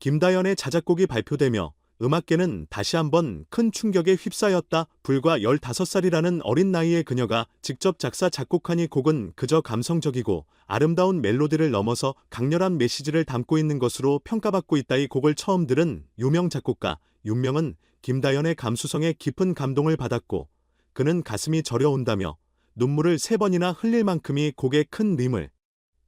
김다연의 자작곡이 발표되며 음악계는 다시 한번 큰 충격에 휩싸였다. 불과 15살이라는 어린 나이의 그녀가 직접 작사 작곡한 이 곡은 그저 감성적이고 아름다운 멜로디를 넘어서 강렬한 메시지를 담고 있는 것으로 평가받고 있다. 이 곡을 처음 들은 유명 작곡가 윤명은 김다연의 감수성에 깊은 감동을 받았고 그는 가슴이 저려온다며 눈물을 3번이나 흘릴 만큼이 곡의 큰 힘을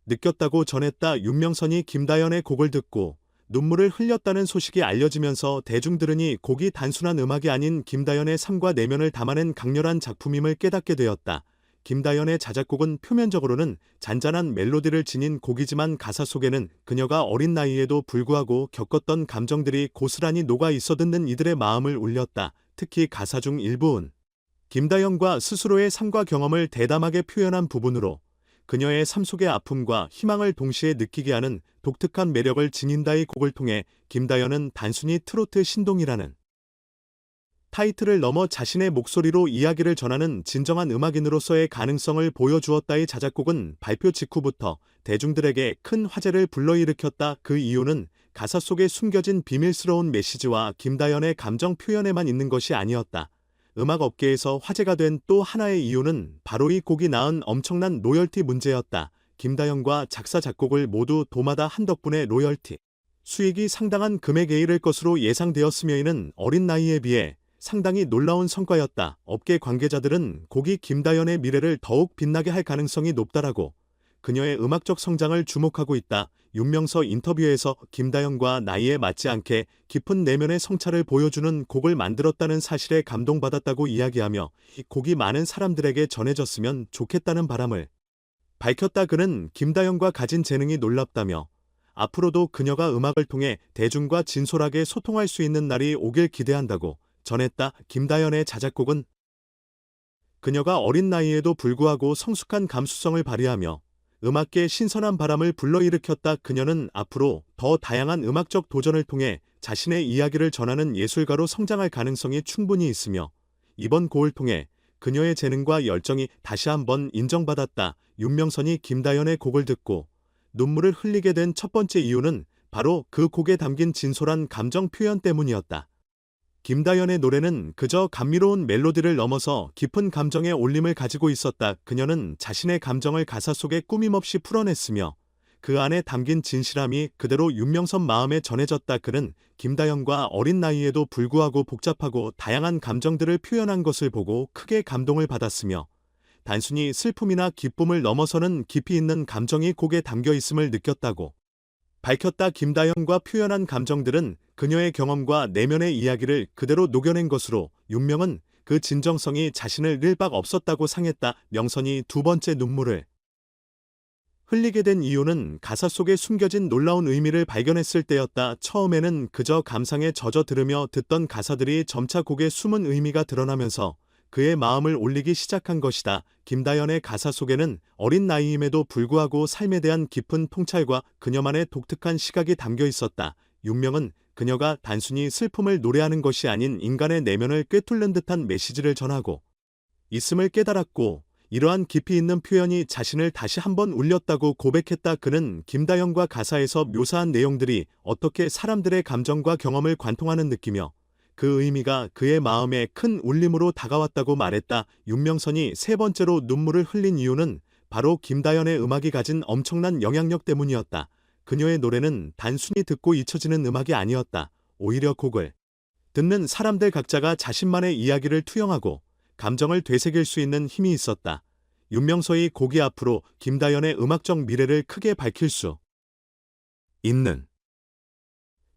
느꼈다고 전했다. 윤명선이 김다연의 곡을 듣고 눈물을 흘렸다는 소식이 알려지면서 대중들은 이 곡이 단순한 음악이 아닌 김다연의 삶과 내면을 담아낸 강렬한 작품임을 깨닫게 되었다. 김다연의 자작곡은 표면적으로는 잔잔한 멜로디를 지닌 곡이지만 가사 속에는 그녀가 어린 나이에도 불구하고 겪었던 감정들이 고스란히 녹아 있어 듣는 이들의 마음을 울렸다. 특히 가사 중 일부는 김다연과 스스로의 삶과 경험을 대담하게 표현한 부분으로 그녀의 삶 속의 아픔과 희망을 동시에 느끼게 하는 독특한 매력을 지닌다. 이 곡을 통해 김다연은 단순히 트로트 신동이라는 타이틀을 넘어 자신의 목소리로 이야기를 전하는 진정한 음악인으로서의 가능성을 보여주었다. 이 자작곡은 발표 직후부터 대중들에게 큰 화제를 불러일으켰다. 그 이유는 가사 속에 숨겨진 비밀스러운 메시지와 김다연의 감정 표현에만 있는 것이 아니었다. 음악업계에서 화제가 된 또 하나의 이유는 바로 이 곡이 낳은 엄청난 로열티 문제였다. 김다연과 작사 작곡을 모두 도마다 한 덕분에 로열티 수익이 상당한 금액에 이를 것으로 예상되었으며 이는 어린 나이에 비해 상당히 놀라운 성과였다. 업계 관계자들은 곡이 김다연의 미래를 더욱 빛나게 할 가능성이 높다라고 그녀의 음악적 성장을 주목하고 있다. 윤명서 인터뷰에서 김다연과 나이에 맞지 않게 깊은 내면의 성찰을 보여주는 곡을 만들었다는 사실에 감동받았다고 이야기하며 이 곡이 많은 사람들에게 전해졌으면 좋겠다는 바람을 밝혔다. 그는 김다연과 가진 재능이 놀랍다며 앞으로도 그녀가 음악을 통해 대중과 진솔하게 소통할 수 있는 날이 오길 기대한다고 전했다. 김다연의 자작곡은 그녀가 어린 나이에도 불구하고 성숙한 감수성을 발휘하며 음악계의 신선한 바람을 불러일으켰다. 그녀는 앞으로 더 다양한 음악적 도전을 통해 자신의 이야기를 전하는 예술가로 성장할 가능성이 충분히 있으며 이번 곡을 통해 그녀의 재능과 열정이 다시 한번 인정받았다. 윤명선이 김다연의 곡을 듣고 눈물을 흘리게 된 첫 번째 이유는 바로 그 곡에 담긴 진솔한 감정 표현 때문이었다. 김다연의 노래는 그저 감미로운 멜로디를 넘어서 깊은 감정의 울림을 가지고 있었다. 그녀는 자신의 감정을 가사 속에 꾸밈없이 풀어냈으며 그 안에 담긴 진실함이 그대로 윤명선 마음에 전해졌다. 그는 김다연과 어린 나이에도 불구하고 복잡하고 다양한 감정들을 표현한 것을 보고 크게 감동을 받았으며 단순히 슬픔이나 기쁨을 넘어서는 깊이 있는 감정이 곡에 담겨 있음을 느꼈다고 밝혔다. 김다연과 표현한 감정들은 그녀의 경험과 내면의 이야기를 그대로 녹여낸 것으로 윤명은 그 진정성이 자신을 잃을 바 없었다고 상했다. 명선이 두 번째 눈물을 흘리게 된 이유는 가사 속에 숨겨진 놀라운 의미를 발견했을 때였다. 처음에는 그저 감상에 젖어 들으며 듣던 가사들이 점차 곡의 숨은 의미가 드러나면서 그의 마음을 울리기 시작한 것이다. 김다연의 가사 속에는 어린 나이임에도 불구하고 삶에 대한 깊은 통찰과 그녀만의 독특한 시각이 담겨 있었다. 윤명은 그녀가 단순히 슬픔을 노래하는 것이 아닌 인간의 내면을 꿰뚫는 듯한 메시지를 전하고 있음을 깨달았고 이러한 깊이 있는 표현이 자신을 다시 한번 울렸다고 고백했다. 그는 김다연과 가사에서 묘사한 내용들이 어떻게 사람들의 감정과 경험을 관통하는 느끼며 그 의미가 그의 마음에 큰 울림으로 다가왔다고 말했다. 윤명선이 세 번째로 눈물을 흘린 이유는 바로 김다연의 음악이 가진 엄청난 영향력 때문이었다. 그녀의 노래는 단순히 듣고 잊혀지는 음악이 아니었다. 오히려 곡을 듣는 사람들 각자가 자신만의 이야기를 투영하고 감정을 되새길 수 있는 힘이 있었다. 윤명서의 곡이 앞으로 김다연의 음악적 미래를 크게 밝힐 수 있는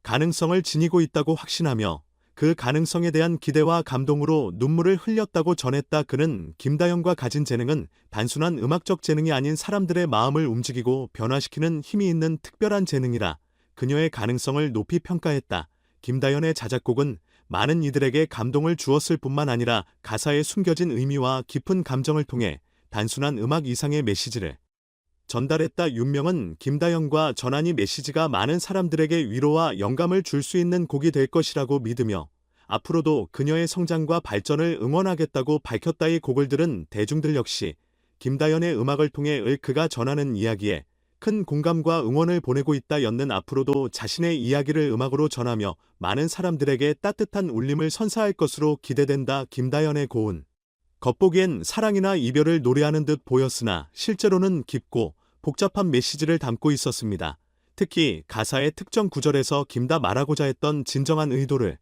가능성을 지니고 있다고 확신하며 그 가능성에 대한 기대와 감동으로 눈물을 흘렸다고 전했다. 그는 김다연과 가진 재능은 단순한 음악적 재능이 아닌 사람들의 마음을 움직이고 변화시키는 힘이 있는 특별한 재능이라 그녀의 가능성을 높이 평가했다. 김다연의 자작곡은 많은 이들에게 감동을 주었을 뿐만 아니라 가사에 숨겨진 의미와 깊은 감정을 통해 단순한 음악 이상의 메시지를 전달했다. 윤명은 김다연과 전한 이 메시지가 많은 사람들에게 위로와 영감을 줄 수 있는 곡이 될 것이라고 믿으며 앞으로도 그녀의 성장과 발전을 응원하겠다고 밝혔다. 이 곡을 들은 대중들 역시 김다연의 음악을 통해 그가 전하는 이야기에 큰 공감과 응원을 보내고 있다. 였는 앞으로도 자신의 이야기를 음악으로 전하며 많은 사람들에게 따뜻한 울림을 선사할 것으로 기대된다. 김다연의 고운. 겉보기엔 사랑이나 이별을 노래하는 듯 보였으나 실제로는 깊고 복잡한 메시지를 담고 있었습니다. 특히 가사의 특정 구절에서 김다 말하고자 했던 진정한 의도를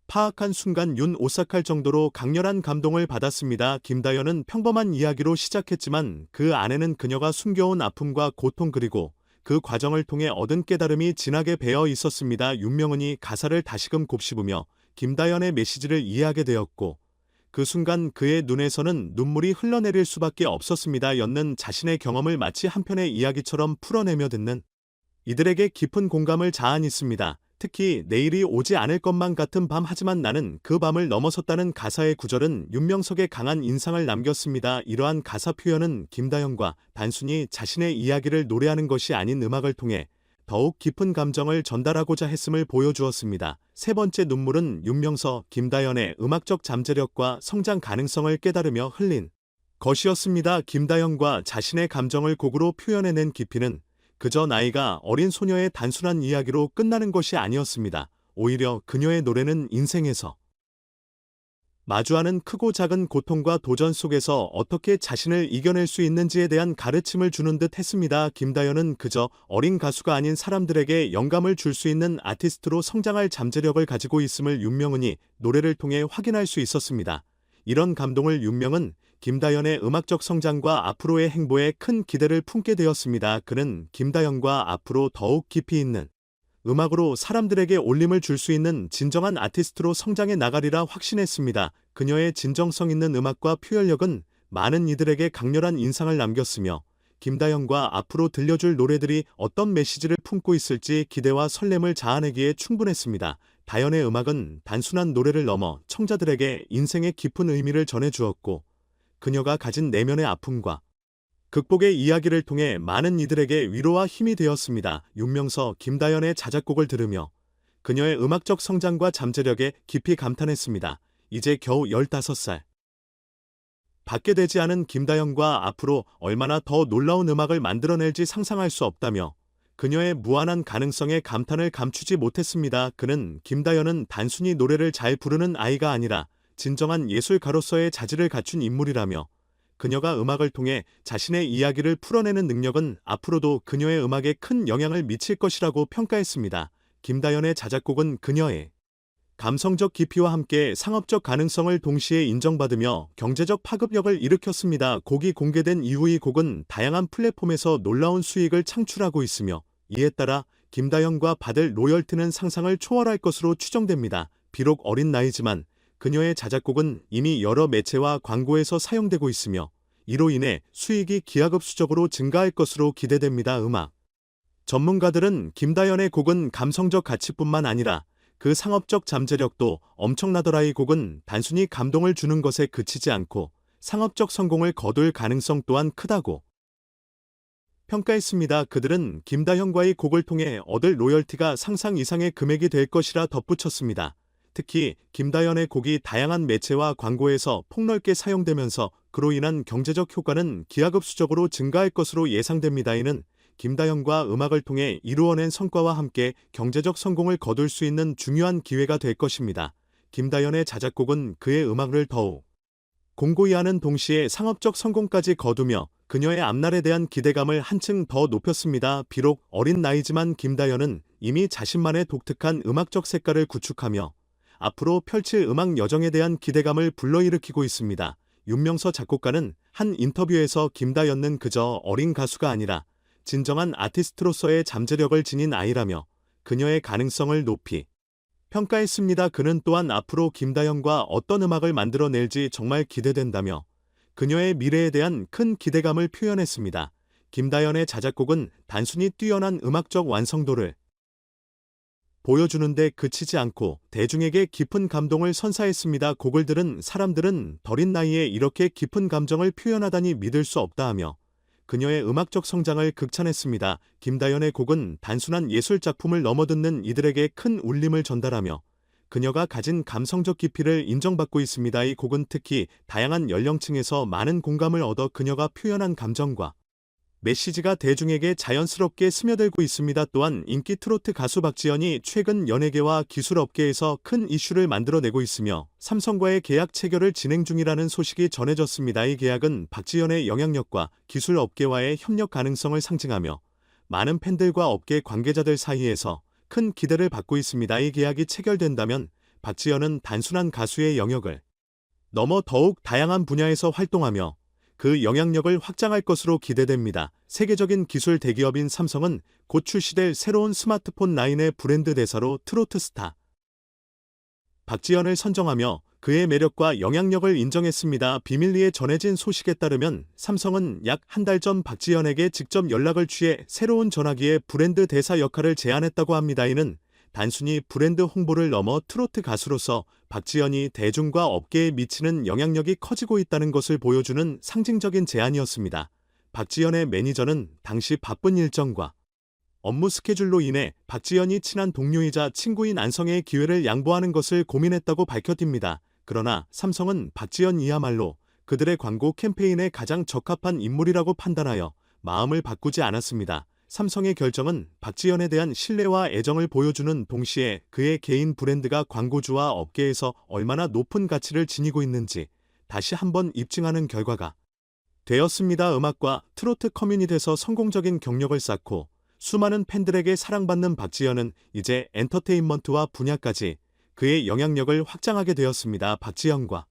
파악한 순간 윤 오싹할 정도로 강렬한 감동을 받았습니다. 김다연은 평범한 이야기로 시작했지만 그 안에는 그녀가 숨겨온 아픔과 고통 그리고 그 과정을 통해 얻은 깨달음이 진하게 배어 있었습니다. 윤명은이 가사를 다시금 곱씹으며 김다연의 메시지를 이해하게 되었고 그 순간 그의 눈에서는 눈물이 흘러내릴 수밖에 없었습니다. 였는 자신의 경험을 마치 한편의 이야기처럼 풀어내며 듣는 이들에게 깊은 공감을 자아냈습니다. 특히 내일이 오지 않을 것만 같은 밤 하지만 나는 그 밤을 넘어섰다는 가사의 구절은 윤명석의 강한 인상을 남겼습니다. 이러한 가사 표현은 김다연과 단순히 자신의 이야기를 노래하는 것이 아닌 음악을 통해 더욱 깊은 감정을 전달하고자 했음을 보여주었습니다. 세 번째 눈물은 윤명석, 김다연의 음악적 잠재력과 성장 가능성을 깨달으며 흘린 것이었습니다. 김다연과 자신의 감정을 곡으로 표현해낸 깊이는 그저 나이가 어린 소녀의 단순한 이야기로 끝나는 것이 아니었습니다. 오히려 그녀의 노래는 인생에서 마주하는 크고 작은 고통과 도전 속에서 어떻게 자신을 이겨낼 수 있는지에 대한 가르침을 주는 듯 했습니다. 김다연은 그저 어린 가수가 아닌 사람들에게 영감을 줄 수 있는 아티스트로 성장할 잠재력을 가지고 있음을 윤명은이 노래를 통해 확인할 수 있었습니다. 이런 감동을 윤명은 김다연의 음악적 성장과 앞으로의 행보에 큰 기대를 품게 되었습니다. 그는 김다연과 앞으로 더욱 깊이 있는 음악으로 사람들에게 울림을 줄 수 있는 진정한 아티스트로 성장해 나가리라 확신했습니다. 그녀의 진정성 있는 음악과 표현력은 많은 이들에게 강렬한 인상을 남겼으며 김다연과 앞으로 들려줄 노래들이 어떤 메시지를 품고 있을지 기대와 설렘을 자아내기에 충분했습니다. 다연의 음악은 단순한 노래를 넘어 청자들에게 인생의 깊은 의미를 전해주었고 그녀가 가진 내면의 아픔과 극복의 이야기를 통해 많은 이들에게 위로와 힘이 되었습니다. 윤명석, 김다연의 자작곡을 들으며 그녀의 음악적 성장과 잠재력에 깊이 감탄했습니다. 이제 겨우 15살. 받게 되지 않은 김다연과 앞으로 얼마나 더 놀라운 음악을 만들어낼지 상상할 수 없다며 그녀의 무한한 가능성에 감탄을 감추지 못했습니다. 그는 김다연은 단순히 노래를 잘 부르는 아이가 아니라 진정한 예술가로서의 자질을 갖춘 인물이라며 그녀가 음악을 통해 자신의 이야기를 풀어내는 능력은 앞으로도 그녀의 음악에 큰 영향을 미칠 것이라고 평가했습니다. 김다연의 자작곡은 그녀의 감성적 깊이와 함께 상업적 가능성을 동시에 인정받으며 경제적 파급력을 일으켰습니다. 곡이 공개된 이후 이 곡은 다양한 플랫폼에서 놀라운 수익을 창출하고 있으며 이에 따라 김다연과 받을 로열티는 상상을 초월할 것으로 추정됩니다. 비록 어린 나이지만 그녀의 자작곡은 이미 여러 매체와 광고에서 사용되고 있으며 이로 인해 수익이 기하급수적으로 증가할 것으로 기대됩니다. 음악 전문가들은 김다연의 곡은 감성적 가치뿐만 아니라 그 상업적 잠재력도 엄청나더라. 이 곡은 단순히 감동을 주는 것에 그치지 않고 상업적 성공을 거둘 가능성 또한 크다고 평가했습니다. 그들은 김다연과의 곡을 통해 얻을 로열티가 상상 이상의 금액이 될 것이라 덧붙였습니다. 특히 김다연의 곡이 다양한 매체와 광고에서 폭넓게 사용되면서 그로 인한 경제적 효과는 기하급수적으로 증가할 것으로 예상됩니다. 이는 김다연과 음악을 통해 이루어낸 성과와 함께 경제적 성공을 거둘 수 있는 중요한 기회가 될 것입니다. 김다연의 자작곡은 그의 음악을 더욱 공고히 하는 동시에 상업적 성공까지 거두며 그녀의 앞날에 대한 기대감을 한층 더 높였습니다. 비록 어린 나이지만 김다연은 이미 자신만의 독특한 음악적 색깔을 구축하며 앞으로 펼칠 음악 여정에 대한 기대감을 불러일으키고 있습니다. 윤명석 작곡가는 한 인터뷰에서 김다연은 그저 어린 가수가 아니라 진정한 아티스트로서의 잠재력을 지닌 아이라며 그녀의 가능성을 높이 평가했습니다. 그는 또한 앞으로 김다연과 어떤 음악을 만들어낼지 정말 기대된다며 그녀의 미래에 대한 큰 기대감을 표현했습니다. 김다연의 자작곡은 단순히 뛰어난 음악적 완성도를 보여주는데 그치지 않고 대중에게 깊은 감동을 선사했습니다. 곡을 들은 사람들은 어린 나이에 이렇게 깊은 감정을 표현하다니 믿을 수 없다 하며 그녀의 음악적 성장을 극찬했습니다. 김다연의 곡은 단순한 예술 작품을 넘어듣는 이들에게 큰 울림을 전달하며 그녀가 가진 감성적 깊이를 인정받고 있습니다. 이 곡은 특히 다양한 연령층에서 많은 공감을 얻어 그녀가 표현한 감정과 메시지가 대중에게 자연스럽게 스며들고 있습니다. 또한 인기 트로트 가수 박지현이 최근 연예계와 기술업계에서 큰 이슈를 만들어내고 있으며 삼성과의 계약 체결을 진행 중이라는 소식이 전해졌습니다. 이 계약은 박지현의 영향력과 기술업계와의 협력 가능성을 상징하며 많은 팬들과 업계 관계자들 사이에서 큰 기대를 받고 있습니다. 이 계약이 체결된다면 박지현은 단순한 가수의 영역을 넘어 더욱 다양한 분야에서 활동하며 그 영향력을 확장할 것으로 기대됩니다. 세계적인 기술 대기업인 삼성은 곧 출시될 새로운 스마트폰 라인의 브랜드 대사로 트로트 스타 박지현을 선정하며 그의 매력과 영향력을 인정했습니다. 비밀리에 전해진 소식에 따르면 삼성은 약 한 달 전 박지현에게 직접 연락을 취해 새로운 전화기의 브랜드 대사 역할을 제안했다고 합니다. 이는 단순히 브랜드 홍보를 넘어 트로트 가수로서 박지현이 대중과 업계에 미치는 영향력이 커지고 있다는 것을 보여주는 상징적인 제안이었습니다. 박지현의 매니저는 당시 바쁜 일정과 업무 스케줄로 인해 박지현이 친한 동료이자 친구인 안성의 기회를 양보하는 것을 고민했다고 밝혔답니다. 그러나 삼성은 박지현이야말로 그들의 광고 캠페인에 가장 적합한 인물이라고 판단하여 마음을 바꾸지 않았습니다. 삼성의 결정은 박지현에 대한 신뢰와 애정을 보여주는 동시에 그의 개인 브랜드가 광고주와 업계에서 얼마나 높은 가치를 지니고 있는지 다시 한번 입증하는 결과가 되었습니다. 음악과 트로트 커뮤니티에서 성공적인 경력을 쌓고 수많은 팬들에게 사랑받는 박지현은 이제 엔터테인먼트와 분야까지 그의 영향력을 확장하게 되었습니다. 박지현과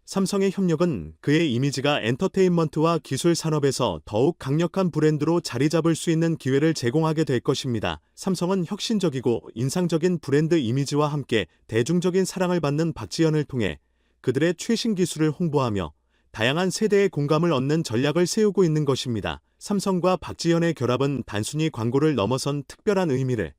삼성의 협력은 그의 이미지가 엔터테인먼트와 기술 산업에서 더욱 강력한 브랜드로 자리 잡을 수 있는 기회를 제공하게 될 것입니다. 삼성은 혁신적이고 인상적인 브랜드 이미지와 함께 대중적인 사랑을 받는 박지현을 통해 그들의 최신 기술을 홍보하며 다양한 세대의 공감을 얻는 전략을 세우고 있는 것입니다. 삼성과 박지현의 결합은 단순히 광고를 넘어선 특별한 의미를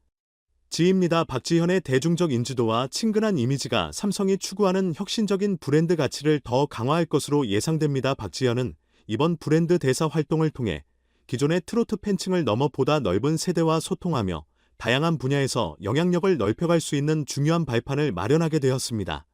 지입니다. 박지현의 대중적 인지도와 친근한 이미지가 삼성이 추구하는 혁신적인 브랜드 가치를 더 강화할 것으로 예상됩니다. 박지현은 이번 브랜드 대사 활동을 통해 기존의 트로트 팬층을 넘어 보다 넓은 세대와 소통하며 다양한 분야에서 영향력을 넓혀갈 수 있는 중요한 발판을 마련하게 되었습니다.